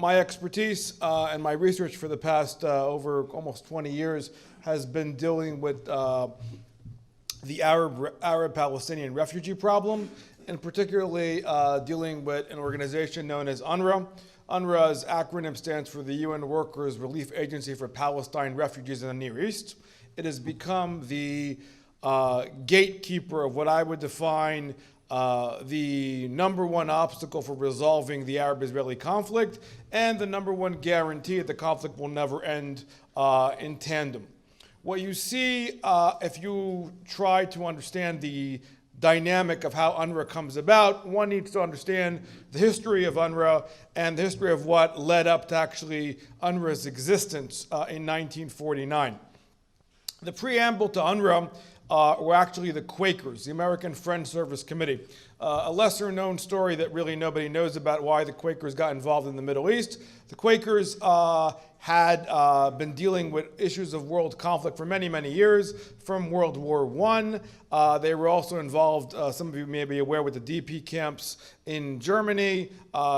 My expertise and my research for the past over almost 20 years has been dealing with the Arab-Palestinian refugee problem, and particularly dealing with an organization known as UNRWA. UNRWA's acronym stands for the UN Workers Relief Agency for Palestine Refugees in the Near East. It has become the gatekeeper of what I would define the number one obstacle for resolving the Arab-Israeli conflict, and the number one guarantee that the conflict will never end in tandem. What you see if you try to understand the dynamic of how UNRWA comes about, one needs to understand the history of UNRWA and the history of what led up to actually UNRWA's existence in 1949. The preamble to UNRWA were actually the Quakers, the American Friends Service Committee. A lesser known story that really nobody knows about why the Quakers got involved in the Middle East. The Quakers had been dealing with issues of world conflict for many, many years, from World War I. They were also involved, some of you may be aware, with the DP camps in Germany.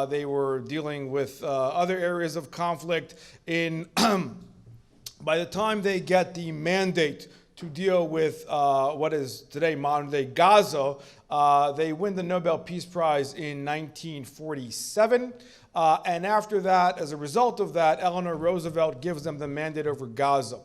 They were dealing with other areas of conflict. By the time they get the mandate to deal with what is today modern-day Gaza, they win the Nobel Peace Prize in 1947. And after that, as a result of that, Eleanor Roosevelt gives them the mandate over Gaza.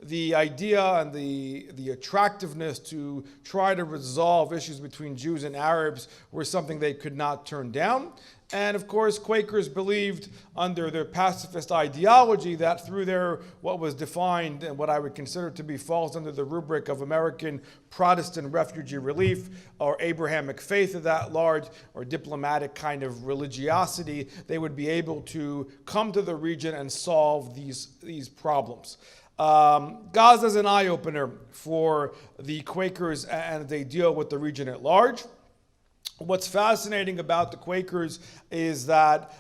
The idea and the attractiveness to try to resolve issues between Jews and Arabs were something they could not turn down. And of course, Quakers believed under their pacifist ideology that through their, what was defined and what I would consider to be falls under the rubric of American Protestant refugee relief or Abrahamic faith of that large or diplomatic kind of religiosity, they would be able to come to the region and solve these problems. Gaza is an eye-opener for the Quakers and they deal with the region at large. What's fascinating about the Quakers is that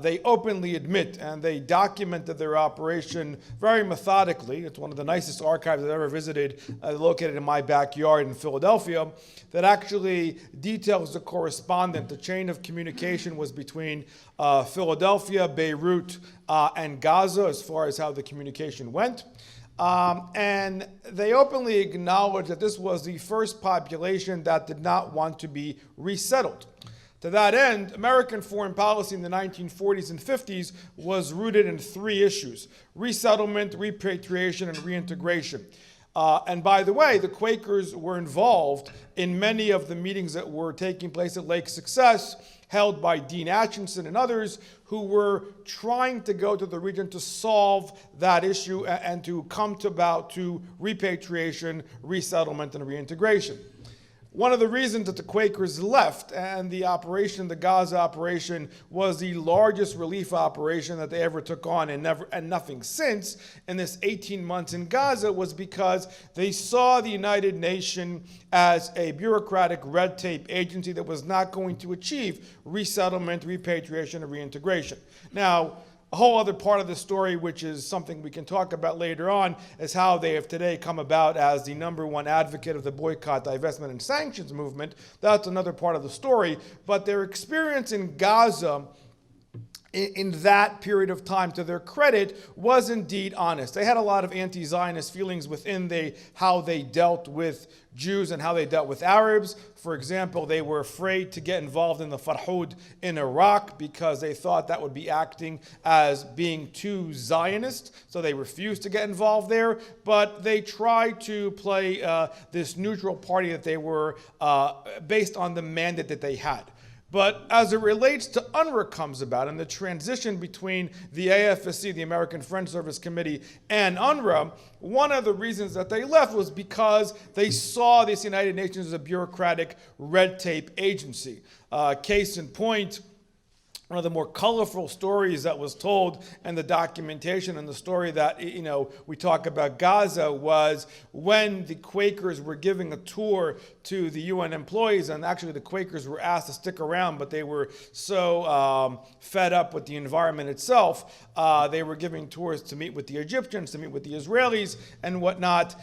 they openly admit and they documented their operation very methodically. It's one of the nicest archives I've ever visited, located in my backyard in Philadelphia, that actually details the correspondence. The chain of communication was between Philadelphia, Beirut, and Gaza as far as how the communication went. And they openly acknowledged that this was the first population that did not want to be resettled. To that end, American foreign policy in the 1940s and 50s was rooted in three issues: resettlement, repatriation, and reintegration. And by the way, the Quakers were involved in many of the meetings that were taking place at Lake Success, held by Dean Acheson and others, who were trying to go to the region to solve that issue and to come to repatriation, resettlement, and reintegration. One of the reasons that the Quakers left and the operation, the Gaza operation, was the largest relief operation that they ever took on and nothing since in this 18 months in Gaza was because they saw the United Nations as a bureaucratic red tape agency that was not going to achieve resettlement, repatriation, and reintegration. Now, a whole other part of the story, which is something we can talk about later on, is how they have today come about as the number one advocate of the boycott, divestment, and sanctions movement. That's another part of the story. But their experience in Gaza in that period of time, to their credit, was indeed honest. They had a lot of anti-Zionist feelings within how they dealt with Jews and how they dealt with Arabs. For example, they were afraid to get involved in the Farhud in Iraq because they thought that would be acting as being too Zionist, so they refused to get involved there. But they tried to play this neutral party that they were based on the mandate that they had. But as it relates to UNRWA comes about and the transition between the AFSC, the American Friends Service Committee, and UNRWA, one of the reasons that they left was because they saw this United Nations as a bureaucratic red tape agency. Case in point, one of the more colorful stories that was told in the documentation and the story that, we talk about Gaza was when the Quakers were giving a tour to the UN employees, and actually the Quakers were asked to stick around, but they were so fed up with the environment itself, they were giving tours to meet with the Egyptians, to meet with the Israelis, and whatnot.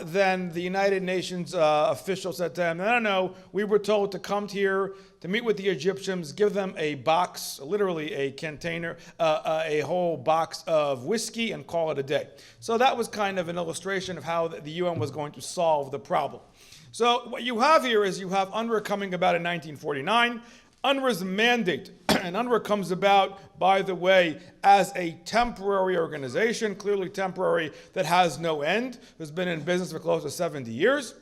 Then the United Nations official said to them, no, we were told to come here to meet with the Egyptians, give them a box, literally a container, a whole box of whiskey, and call it a day. So that was kind of an illustration of how the UN was going to solve the problem. So what you have here is you have UNRWA coming about in 1949. UNRWA's mandate, and UNRWA comes about, by the way, as a temporary organization, clearly temporary, that has no end, has been in business for close to 70 years,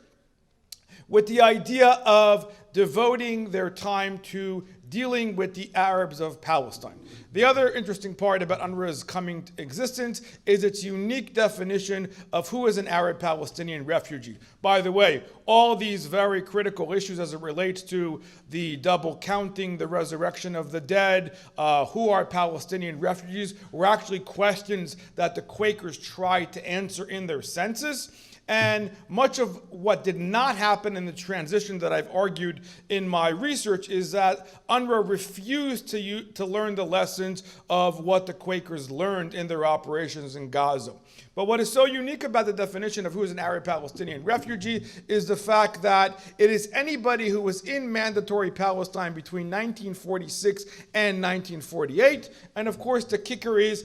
with the idea of devoting their time to dealing with the Arabs of Palestine. The other interesting part about UNRWA's coming to existence is its unique definition of who is an Arab Palestinian refugee. By the way, all these very critical issues as it relates to the double counting, the resurrection of the dead, who are Palestinian refugees, were actually questions that the Quakers tried to answer in their census. And much of what did not happen in the transition that I've argued in my research is that UNRWA refused to learn the lessons of what the Quakers learned in their operations in Gaza. But what is so unique about the definition of who is an Arab Palestinian refugee is the fact that it is anybody who was in mandatory Palestine between 1946 and 1948. And of course, the kicker is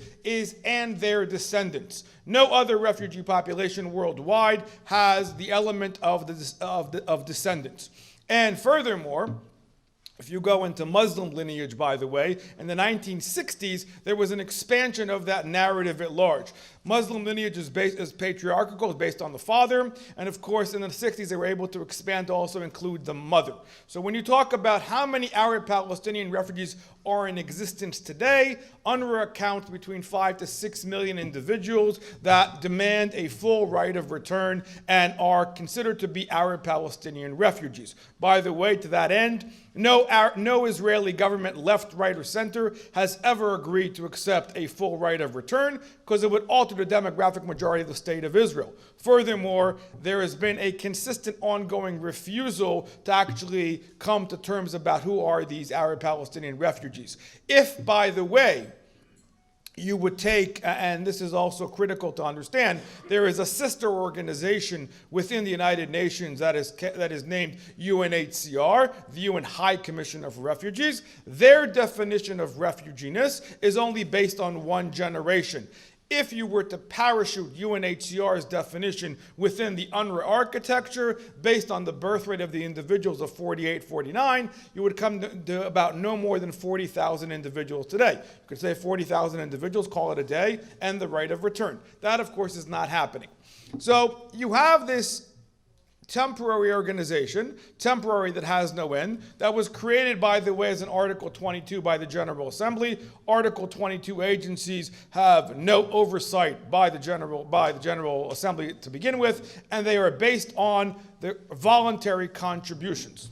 and their descendants. No other refugee population worldwide has the element of descendants. And furthermore, if you go into Muslim lineage, by the way, in the 1960s, there was an expansion of that narrative at large. Muslim lineage is patriarchal, is based on the father, and of course in the 60s they were able to expand to also include the mother. So when you talk about how many Arab Palestinian refugees are in existence today, UNRWA counts between 5 to 6 million individuals that demand a full right of return and are considered to be Arab Palestinian refugees. By the way, to that end, no Israeli government, left, right, or center, has ever agreed to accept a full right of return because it would alter the demographic majority of the state of Israel. Furthermore, there has been a consistent ongoing refusal to actually come to terms about who are these Arab Palestinian refugees. If, by the way, you would take, and this is also critical to understand, there is a sister organization within the United Nations that is named UNHCR, the UN High Commission for Refugees. Their definition of refuginess is only based on one generation. If you were to parachute UNHCR's definition within the UNRWA architecture, based on the birth rate of the individuals of 48, 49, you would come to about no more than 40,000 individuals today. You could say 40,000 individuals, call it a day, and the right of return. That, of course, is not happening. So you have this temporary organization, temporary that has no end, that was created, by the way, as an Article 22 by the General Assembly. Article 22 agencies have no oversight by the General Assembly to begin with, and they are based on the voluntary contributions.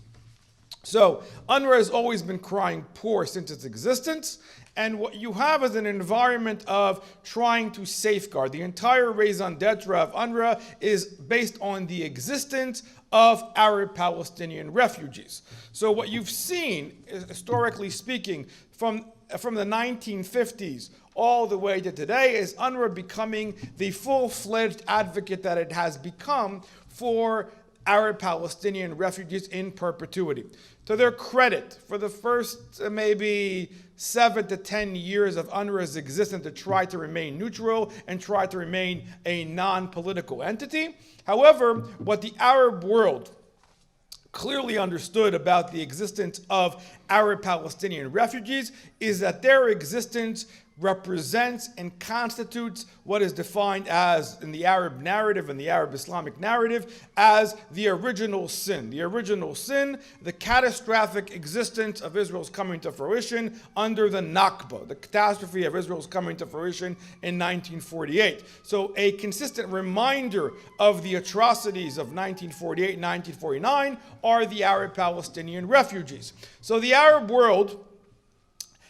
So UNRWA has always been crying poor since its existence. And what you have is an environment of trying to safeguard. The entire raison d'etre of UNRWA is based on the existence of Arab Palestinian refugees. So what you've seen, historically speaking, from the 1950s all the way to today is UNRWA becoming the full-fledged advocate that it has become for Arab Palestinian refugees in perpetuity. To their credit, for the first maybe 7 to 10 years of UNRWA's existence, to try to remain neutral and try to remain a non-political entity. However, what the Arab world clearly understood about the existence of Arab Palestinian refugees is that their existence represents and constitutes what is defined as, in the Arab narrative and the Arab Islamic narrative, as the original sin. The original sin, the catastrophic existence of Israel's coming to fruition under the Nakba, the catastrophe of Israel's coming to fruition in 1948. So a consistent reminder of the atrocities of 1948 and 1949 are the Arab Palestinian refugees. So the Arab world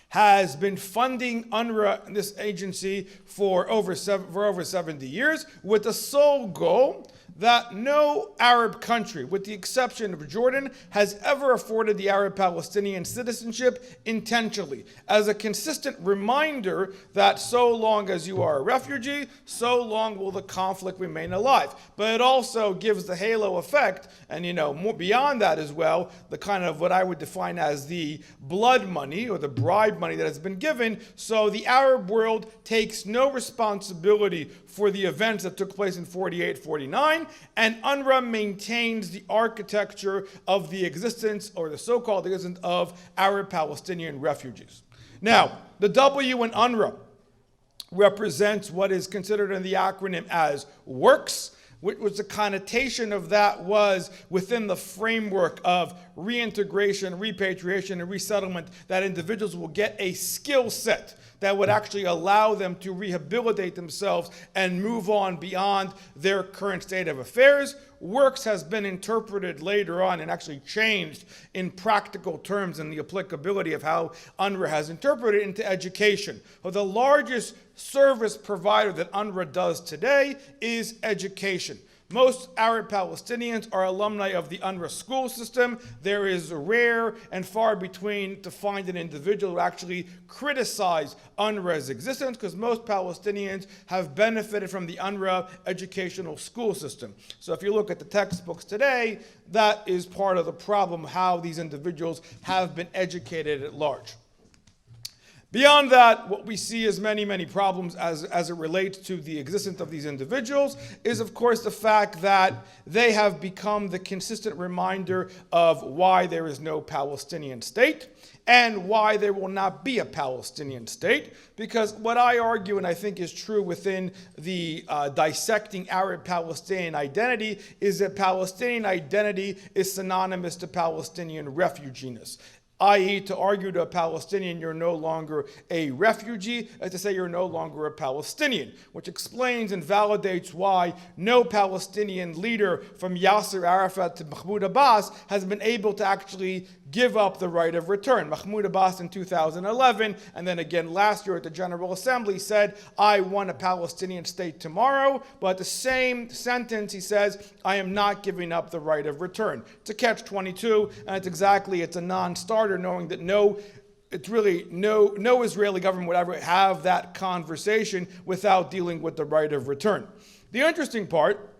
has been funding UNRWA, this agency, for over 70 years, with the sole goal that no Arab country, with the exception of Jordan, has ever afforded the Arab Palestinian citizenship intentionally, as a consistent reminder that so long as you are a refugee, so long will the conflict remain alive. But it also gives the halo effect, and more beyond that as well, the kind of what I would define as the blood money or the bribe money that has been given. So the Arab world takes no responsibility for the events that took place in 48, 49, and UNRWA maintains the architecture of the existence, or the so-called existence, of Arab Palestinian refugees. Now, the W in UNRWA represents what is considered in the acronym as works, which the connotation of that was within the framework of reintegration, repatriation, and resettlement, that individuals will get a skill set that would actually allow them to rehabilitate themselves and move on beyond their current state of affairs. Works has been interpreted later on and actually changed in practical terms in the applicability of how UNRWA has interpreted it into education. Well, the largest service provider that UNRWA does today is education. Most Arab Palestinians are alumni of the UNRWA school system. There is rare and far between to find an individual who actually criticize UNRWA's existence, because most Palestinians have benefited from the UNRWA educational school system. So if you look at the textbooks today, that is part of the problem, how these individuals have been educated at large. Beyond that, what we see as many, many problems as it relates to the existence of these individuals is, of course, the fact that they have become the consistent reminder of why there is no Palestinian state and why there will not be a Palestinian state. Because what I argue, and I think is true within the dissecting Arab-Palestinian identity, is that Palestinian identity is synonymous to Palestinian refuginess. I.e., to argue to a Palestinian you're no longer a refugee, as to say you're no longer a Palestinian, which explains and validates why no Palestinian leader from Yasser Arafat to Mahmoud Abbas has been able to actually give up the right of return. Mahmoud Abbas in 2011, and then again last year at the General Assembly, said, I want a Palestinian state tomorrow, but at the same sentence he says, I am not giving up the right of return. It's a catch-22, and it's a non-starter, knowing that no Israeli government would ever have that conversation without dealing with the right of return. The interesting part,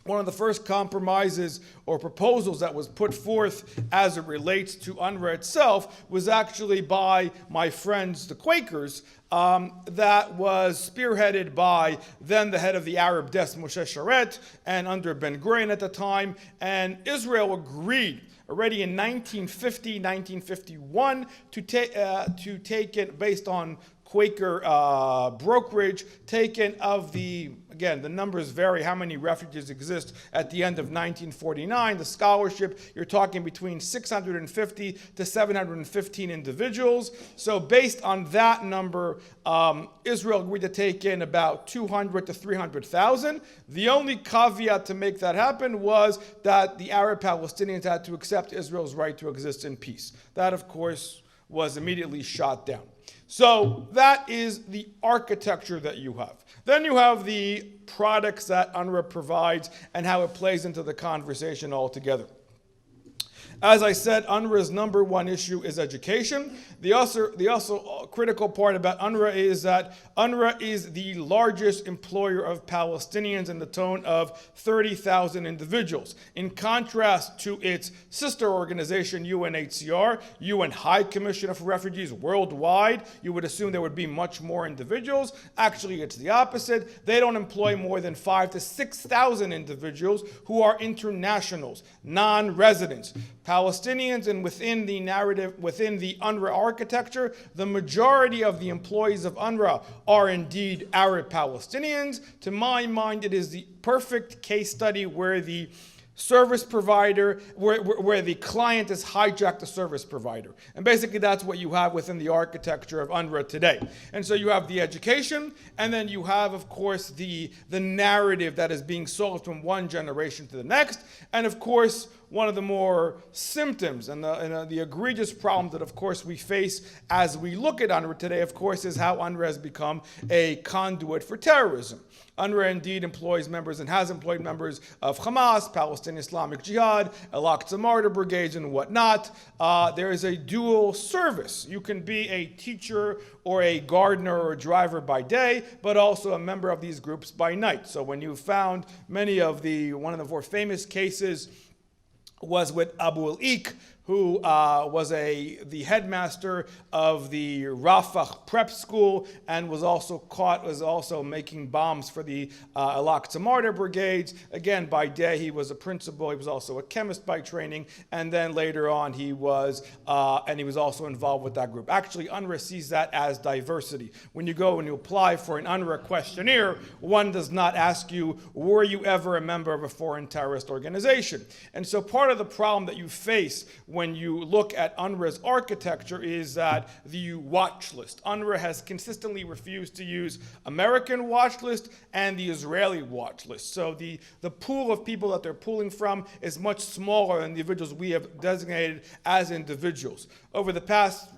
one of the first compromises or proposals that was put forth as it relates to UNRWA itself was actually by my friends, the Quakers, that was spearheaded by then the head of the Arab desk, Moshe Sharet, and under Ben-Gurion at the time, and Israel agreed already in 1950, 1951 to take it based on Quaker brokerage, taken of the, again, the numbers vary, how many refugees exist at the end of 1949. The scholarship, you're talking between 650 to 715 individuals. So based on that number, Israel agreed to take in about 200 to 300,000. The only caveat to make that happen was that the Arab Palestinians had to accept Israel's right to exist in peace. That, of course, was immediately shot down. So that is the architecture that you have. Then you have the products that UNRWA provides and how it plays into the conversation altogether. As I said, UNRWA's number one issue is education. The also critical part about UNRWA is that UNRWA is the largest employer of Palestinians in the tone of 30,000 individuals. In contrast to its sister organization, UNHCR, UN High Commissioner for Refugees worldwide, you would assume there would be much more individuals. Actually, it's the opposite. They don't employ more than 5,000 to 6,000 individuals who are internationals, non-residents. Palestinians, and within the narrative, within the UNRWA architecture, the majority of the employees of UNRWA are indeed Arab Palestinians. To my mind, it is the perfect case study where the service provider, where the client has hijacked the service provider. And basically that's what you have within the architecture of UNRWA today. And so you have the education, and then you have, of course, the narrative that is being sold from one generation to the next. And of course, one of the more symptoms and the egregious problem that, of course, we face as we look at UNRWA today, of course, is how UNRWA has become a conduit for terrorism. UNRWA indeed employs members and has employed members of Hamas, Palestinian Islamic Jihad, Al-Aqsa Martyr Brigades, and whatnot. There is a dual service. You can be a teacher or a gardener or a driver by day, but also a member of these groups by night. So when you found one of the more famous cases was with Abu al-Ik, who was the headmaster of the Rafah prep school and was also making bombs for the Al-Aqsa Martyr Brigades. Again, by day he was a principal, he was also a chemist by training, and then later on he was also involved with that group. Actually, UNRWA sees that as diversity. When you go and you apply for an UNRWA questionnaire, one does not ask you, were you ever a member of a foreign terrorist organization? And so part of the problem that you face when you look at UNRWA's architecture is that the watch list. UNRWA has consistently refused to use American watch list and the Israeli watch list. So the pool of people that they're pulling from is much smaller than the individuals we have designated as individuals. Over the past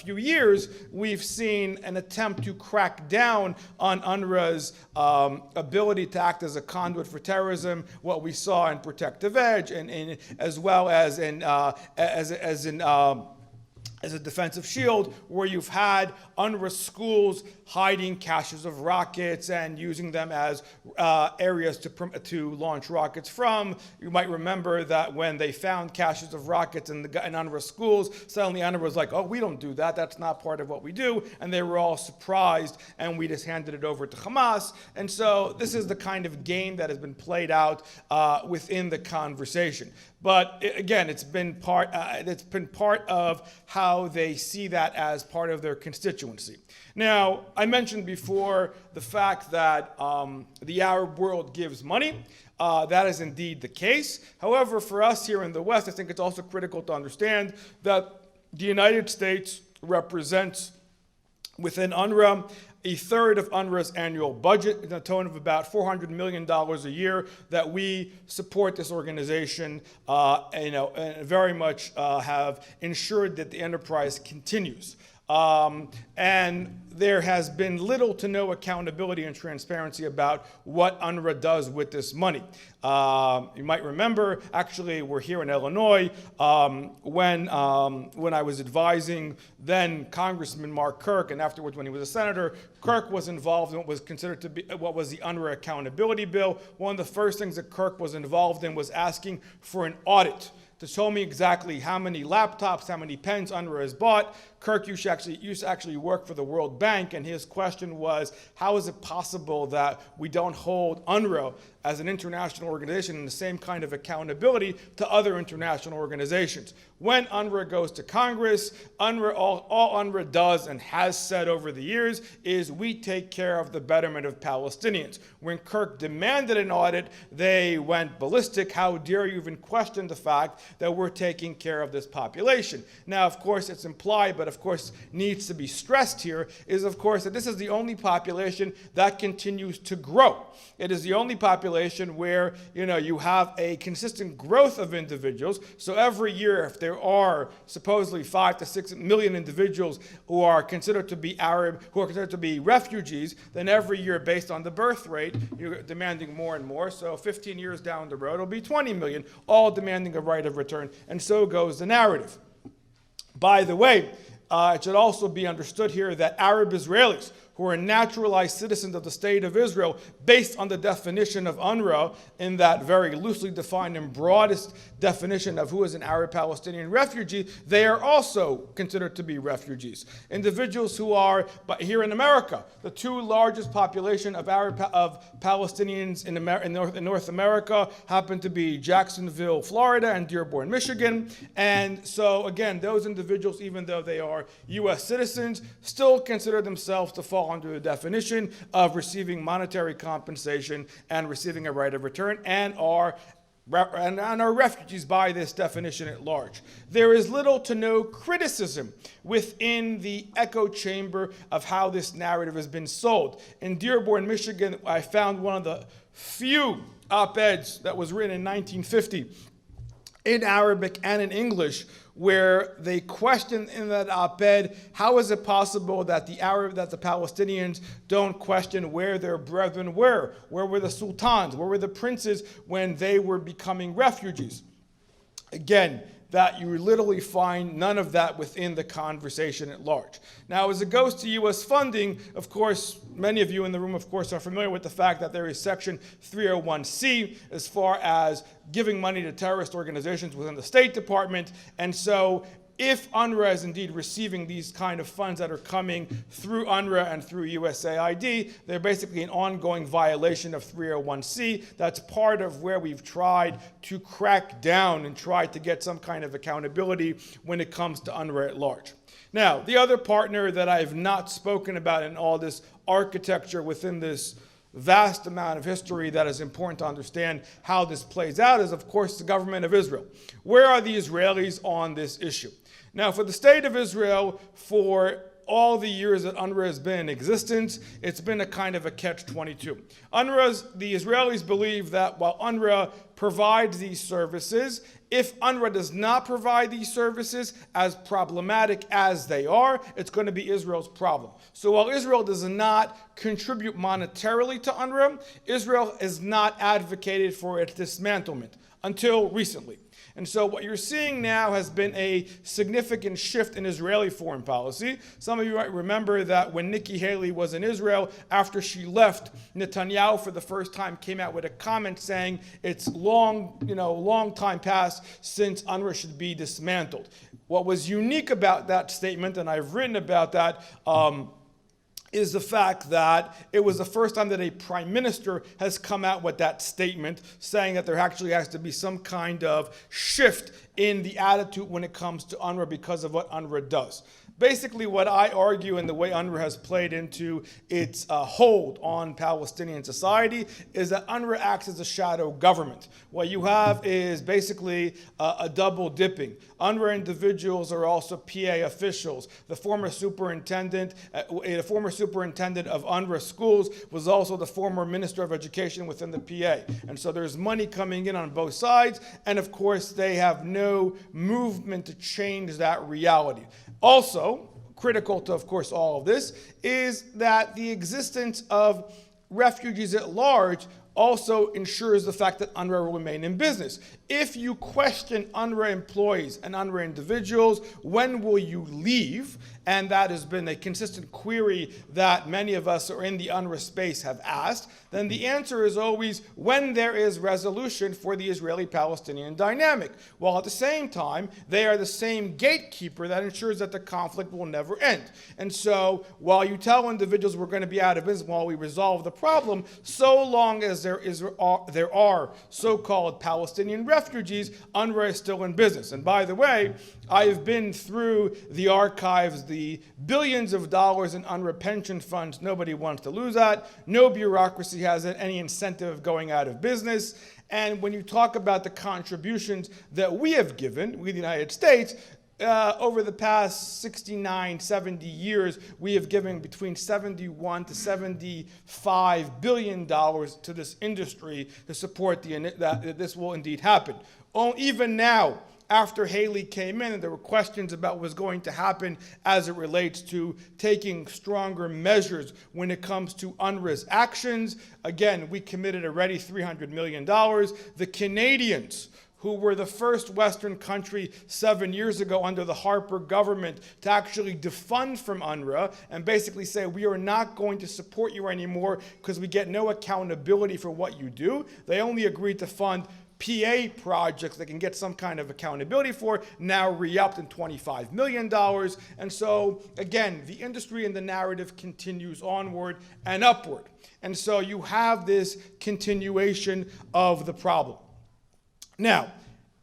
few years, we've seen an attempt to crack down on UNRWA's ability to act as a conduit for terrorism. What we saw in Protective Edge, and as well as as a defensive shield, where you've had UNRWA schools hiding caches of rockets and using them as areas to launch rockets from. You might remember that when they found caches of rockets in UNRWA schools, suddenly UNRWA was like, oh, we don't do that. That's not part of what we do. And they were all surprised, and we just handed it over to Hamas. And so this is the kind of game that has been played out within the conversation. But again, it's been part of how they see that as part of their constituency. Now, I mentioned before the fact that the Arab world gives money. That is indeed the case. However, for us here in the West, I think it's also critical to understand that the United States represents within UNRWA a third of UNRWA's annual budget, in a tone of about $400 million a year, that we support this organization and very much have ensured that the enterprise continues. And there has been little to no accountability and transparency about what UNRWA does with this money. You might remember, actually, we're here in Illinois, when I was advising then Congressman Mark Kirk, and afterwards when he was a senator, Kirk was involved in what was considered to be what was the UNRWA accountability bill. One of the first things that Kirk was involved in was asking for an audit to show me exactly how many laptops, how many pens UNRWA has bought. Kirk used to actually work for the World Bank, and his question was, how is it possible that we don't hold UNRWA as an international organization in the same kind of accountability to other international organizations? When UNRWA goes to Congress, all UNRWA does and has said over the years is we take care of the betterment of Palestinians. When Kirk demanded an audit, they went ballistic. How dare you even question the fact that we're taking care of this population? Now, of course, it's implied, but of course needs to be stressed here, is of course that this is the only population that continues to grow. It is the only population where you have a consistent growth of individuals. So every year, if there are supposedly 5 to 6 million individuals who are considered to be Arab, who are considered to be refugees, then every year, based on the birth rate, you're demanding more and more. So 15 years down the road, it'll be 20 million, all demanding a right of return. And so goes the narrative. By the way, it should also be understood here that Arab Israelis who are naturalized citizens of the State of Israel based on the definition of UNRWA in that very loosely defined and broadest definition of who is an Arab Palestinian refugee, they are also considered to be refugees. Individuals who are, but here in America, the two largest population of Palestinians in North America happen to be Jacksonville, Florida, and Dearborn, Michigan. And so again, those individuals, even though they are U.S. citizens, still consider themselves to fall under the definition of receiving monetary compensation and receiving a right of return, and are refugees by this definition at large. There is little to no criticism within the echo chamber of how this narrative has been sold. In Dearborn, Michigan, I found one of the few op-eds that was written in 1950 in Arabic and in English, where they question in that op-ed, how is it possible that the Palestinians don't question where their brethren were? Where were the sultans? Where were the princes when they were becoming refugees? Again, that you literally find none of that within the conversation at large. Now, as it goes to U.S. funding, of course, many of you in the room, of course, are familiar with the fact that there is Section 301C as far as giving money to terrorist organizations within the State Department. And so if UNRWA is indeed receiving these kind of funds that are coming through UNRWA and through USAID, they're basically an ongoing violation of 301C. That's part of where we've tried to crack down and try to get some kind of accountability when it comes to UNRWA at large. Now, the other partner that I've not spoken about in all this architecture within this vast amount of history that is important to understand how this plays out is, of course, the government of Israel. Where are the Israelis on this issue? Now, for the state of Israel, for all the years that UNRWA has been in existence, it's been a kind of a catch-22. The Israelis believe that while UNRWA provides these services, if UNRWA does not provide these services, as problematic as they are, it's going to be Israel's problem. So while Israel does not contribute monetarily to UNRWA, Israel has not advocated for its dismantlement until recently. And so what you're seeing now has been a significant shift in Israeli foreign policy. Some of you might remember that when Nikki Haley was in Israel, after she left, Netanyahu for the first time came out with a comment saying it's long time past since UNRWA should be dismantled. What was unique about that statement, and I've written about that, is the fact that it was the first time that a prime minister has come out with that statement saying that there actually has to be some kind of shift in the attitude when it comes to UNRWA because of what UNRWA does. Basically, what I argue and the way UNRWA has played into its hold on Palestinian society is that UNRWA acts as a shadow government. What you have is basically a double dipping. UNRWA individuals are also PA officials. The former superintendent of UNRWA schools was also the former minister of education within the PA. And so there's money coming in on both sides, and of course they have no movement to change that reality. Also, critical to, of course, all of this is that the existence of refugees at large also ensures the fact that UNRWA will remain in business. If you question UNRWA employees and UNRWA individuals, when will you leave? And that has been a consistent query that many of us who are in the UNRWA space have asked. Then the answer is always when there is resolution for the Israeli-Palestinian dynamic. While at the same time, they are the same gatekeeper that ensures that the conflict will never end. And so while you tell individuals we're going to be out of business while we resolve the problem, so long as there are so-called Palestinian refugees, UNRWA is still in business. And by the way, I've been through the archives, the billions of dollars in UNRWA pension funds. Nobody wants to lose that. No bureaucracy has any incentive of going out of business. And when you talk about the contributions that we have given, we the United States, over the past 69, 70 years, we have given between $71 to $75 billion to this industry to support that this will indeed happen. Even now, after Haley came in, and there were questions about what was going to happen as it relates to taking stronger measures when it comes to UNRWA's actions. Again, we committed already $300 million. The Canadians, who were the first Western country 7 years ago under the Harper government to actually defund from UNRWA and basically say, we are not going to support you anymore because we get no accountability for what you do. They only agreed to fund PA projects that can get some kind of accountability for, now re-upped in $25 million. And so, again, the industry and the narrative continues onward and upward. And so you have this continuation of the problem. Now,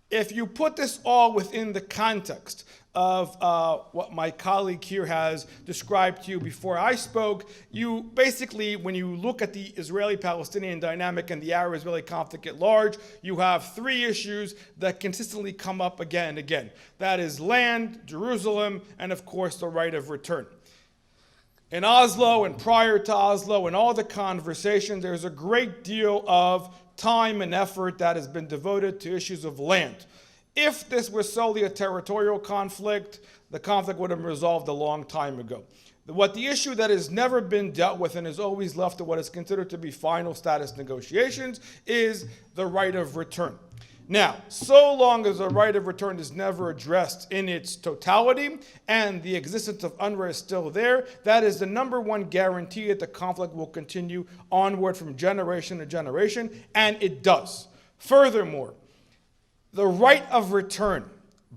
if you put this all within the context of what my colleague here has described to you before I spoke, you basically, when you look at the Israeli-Palestinian dynamic and the Arab-Israeli conflict at large, you have three issues that consistently come up again and again. That is land, Jerusalem, and of course the right of return. In Oslo and prior to Oslo and all the conversations, there's a great deal of time and effort that has been devoted to issues of land. If this was solely a territorial conflict, the conflict would have been resolved a long time ago. What the issue that has never been dealt with and is always left to what is considered to be final status negotiations is the right of return. Now, so long as the right of return is never addressed in its totality and the existence of UNRWA is still there, that is the number one guarantee that the conflict will continue onward from generation to generation, and it does. Furthermore, the right of return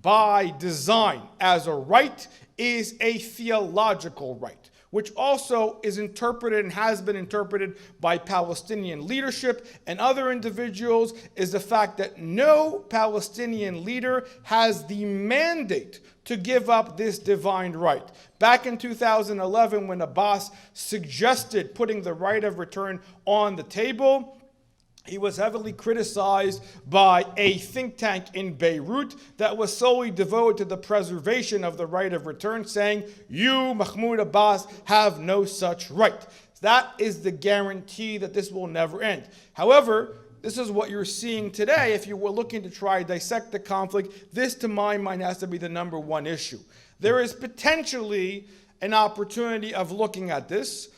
by design as a right is a theological right, which also is interpreted and has been interpreted by Palestinian leadership and other individuals, is the fact that no Palestinian leader has the mandate to give up this divine right. Back in 2011, when Abbas suggested putting the right of return on the table, he was heavily criticized by a think tank in Beirut that was solely devoted to the preservation of the right of return, saying, you, Mahmoud Abbas, have no such right. That is the guarantee that this will never end. However, this is what you're seeing today. If you were looking to try to dissect the conflict, this, to my mind, has to be the number one issue. There is potentially an opportunity of looking at this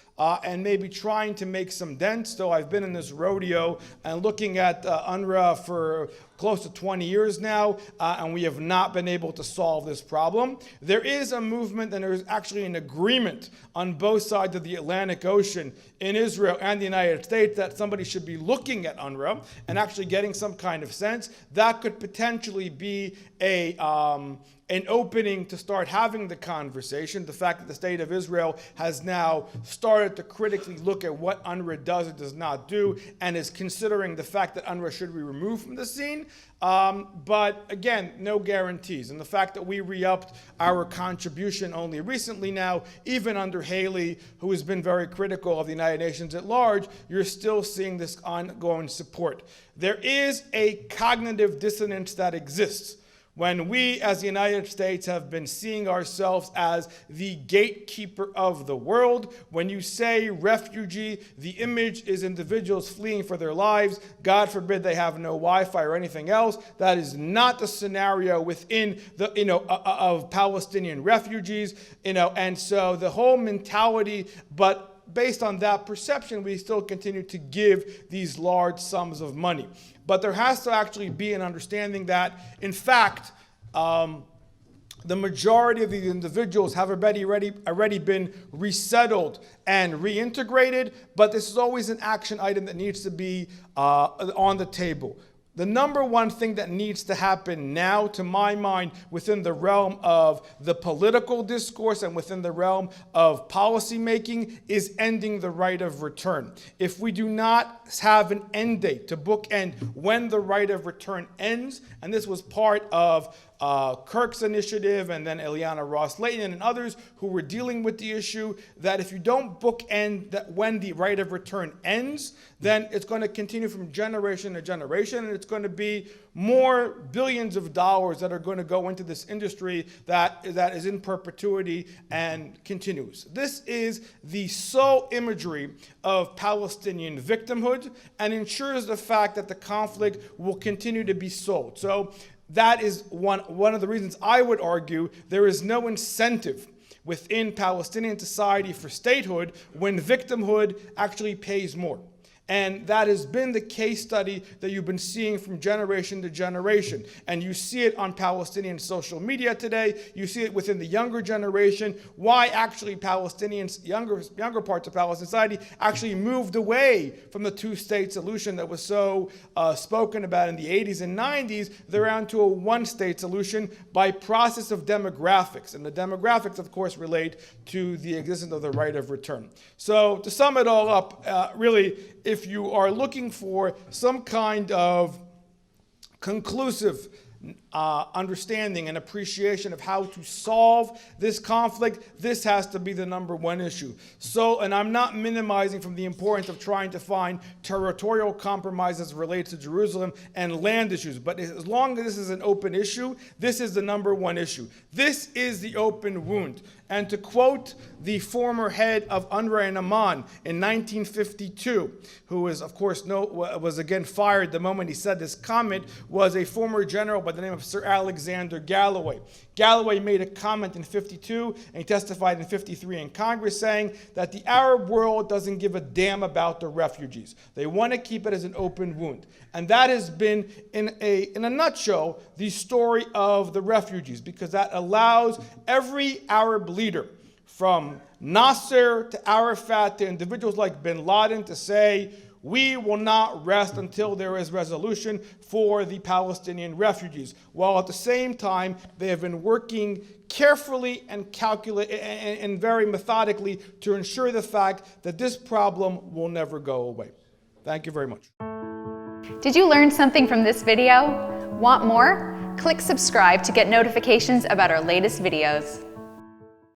and maybe trying to make some dents, though I've been in this rodeo and looking at UNRWA for close to 20 years now, and we have not been able to solve this problem. There is a movement, and there is actually an agreement on both sides of the Atlantic Ocean in Israel and the United States that somebody should be looking at UNRWA and actually getting some kind of sense. That could potentially be an opening to start having the conversation. The fact that the state of Israel has now started to critically look at what UNRWA does or does not do, and is considering the fact that UNRWA should be removed from the scene. But again, no guarantees. And the fact that we re-upped our contribution only recently now, even under Haley, who has been very critical of the United Nations at large, you're still seeing this ongoing support. There is a cognitive dissonance that exists when we, as the United States, have been seeing ourselves as the gatekeeper of the world. When you say refugee, the image is individuals fleeing for their lives. God forbid they have no Wi-Fi or anything else. That is not the scenario within the, of Palestinian refugees, and so the whole mentality, but based on that perception, we still continue to give these large sums of money. But there has to actually be an understanding that, in fact, the majority of these individuals have already been resettled and reintegrated, but this is always an action item that needs to be on the table. The number one thing that needs to happen now, to my mind, within the realm of the political discourse and within the realm of policy making, is ending the right of return. If we do not have an end date to bookend when the right of return ends, and this was part of Kirk's initiative and then Eliana Ross-Layton and others who were dealing with the issue, that if you don't bookend that when the right of return ends, then it's going to continue from generation to generation, and it's going to be more billions of dollars that are going to go into this industry that is in perpetuity and continues. This is the sole imagery of Palestinian victimhood and ensures the fact that the conflict will continue to be sold. So that is one of the reasons I would argue there is no incentive within Palestinian society for statehood when victimhood actually pays more. And that has been the case study that you've been seeing from generation to generation. And you see it on Palestinian social media today. You see it within the younger generation, why actually Palestinians, younger parts of Palestinian society, actually moved away from the two-state solution that was so spoken about in the 80s and 90s. They're on to a one-state solution by process of demographics. And the demographics, of course, relate to the existence of the right of return. So to sum it all up, really, if you are looking for some kind of conclusive understanding and appreciation of how to solve this conflict, this has to be the number one issue. So, and I'm not minimizing from the importance of trying to find territorial compromises related to Jerusalem and land issues, but as long as this is an open issue, this is the number one issue. This is the open wound. And to quote the former head of UNRWA in Amman in 1952, who was, of course, was again fired the moment he said this comment, was a former general by the name of Sir Alexander Galloway. Galloway made a comment in 52 and he testified in 53 in Congress saying that the Arab world doesn't give a damn about the refugees. They want to keep it as an open wound. And that has been, in a nutshell, the story of the refugees, because that allows every Arab leader, from Nasser to Arafat to individuals like bin Laden, to say, we will not rest until there is resolution for the Palestinian refugees, while at the same time they have been working carefully and and very methodically to ensure the fact that this problem will never go away. Thank you very much. Did you learn something from this video? Want more? Click subscribe to get notifications about our latest videos.